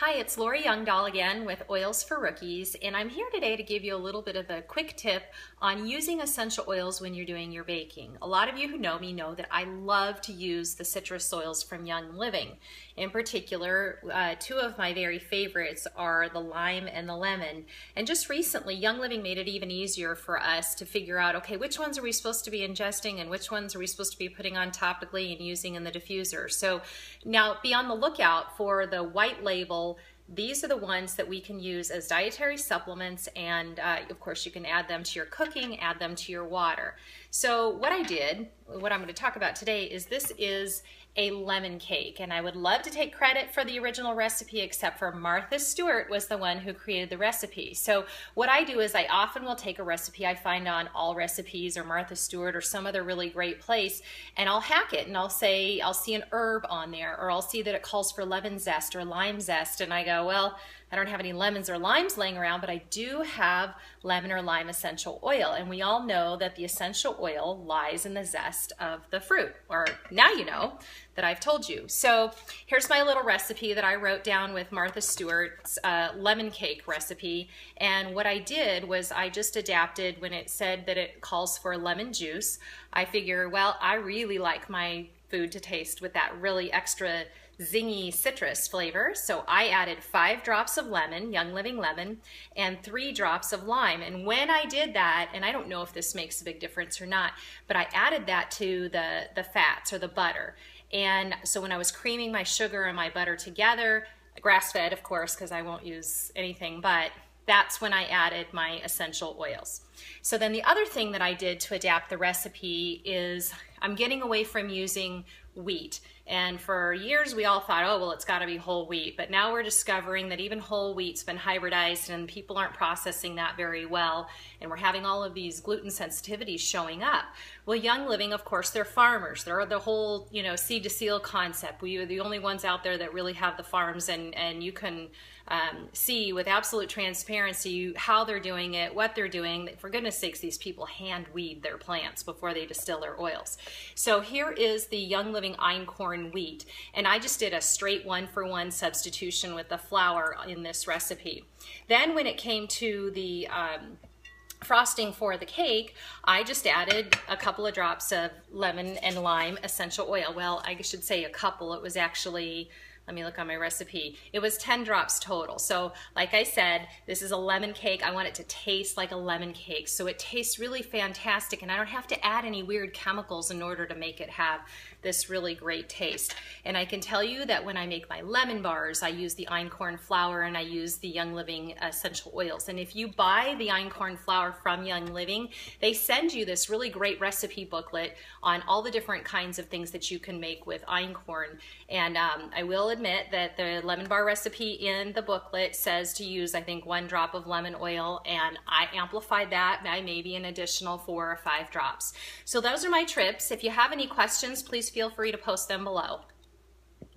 Hi, it's Lori Youngdahl again with Oils for Rookies, and I'm here today to give you a little bit of a quick tip on using essential oils when you're doing your baking. A lot of you who know me know that I love to use the citrus oils from Young Living. In particular, two of my very favorites are the lime and the lemon. And just recently, Young Living made it even easier for us to figure out, okay, which ones are we supposed to be ingesting and which ones are we supposed to be putting on topically and using in the diffuser. So now be on the lookout for the white label. These are the ones that we can use as dietary supplements, and of course you can add them to your cooking, add them to your water. So what I'm going to talk about today is this is a lemon cake, and I would love to take credit for the original recipe, except for Martha Stewart was the one who created the recipe. So what I do is I often will take a recipe I find on All Recipes or Martha Stewart or some other really great place, and I'll hack it, and I'll see an herb on there, or I'll see that it calls for lemon zest or lime zest, and I go, well, I don't have any lemons or limes laying around, but I do have lemon or lime essential oil. And we all know that the essential oil lies in the zest of the fruit, or now you know that I've told you. So here's my little recipe that I wrote down with Martha Stewart's lemon cake recipe. And what I did was I just adapted when it said that it calls for lemon juice. I figure, well, I really like my food to taste with that really extra zingy citrus flavor, so I added 5 drops of lemon, Young Living lemon, and 3 drops of lime. And when I did that, and I don't know if this makes a big difference or not, but I added that to the fats or the butter. And so when I was creaming my sugar and my butter together, grass-fed of course, because I won't use anything but, that's when I added my essential oils. So then the other thing that I did to adapt the recipe is I'm getting away from using wheat. And for years we all thought, oh, well, it's got to be whole wheat. But now we're discovering that even whole wheat's been hybridized and people aren't processing that very well. And we're having all of these gluten sensitivities showing up. Well, Young Living, of course, they're farmers. They're the whole, seed to seal concept. We are the only ones out there that really have the farms, and you can see with absolute transparency how they're doing it, what they're doing. For goodness sakes, these people hand weed their plants before they distill their oils. So here is the Young Living Einkorn wheat, and I just did a straight 1-for-1 substitution with the flour in this recipe. Then when it came to the frosting for the cake, I just added a couple of drops of lemon and lime essential oil. Well, I should say a couple. It was actually, let me look on my recipe. It was 10 drops total. So like I said, this is a lemon cake. I want it to taste like a lemon cake. So it tastes really fantastic, and I don't have to add any weird chemicals in order to make it have this really great taste. And I can tell you that when I make my lemon bars, I use the einkorn flour and I use the Young Living essential oils. And if you buy the einkorn flour from Young Living, they send you this really great recipe booklet on all the different kinds of things that you can make with einkorn. And I will admit that the lemon bar recipe in the booklet says to use, I think, 1 drop of lemon oil, and I amplified that by maybe an additional 4 or 5 drops. So those are my tips. If you have any questions, please feel free to post them below.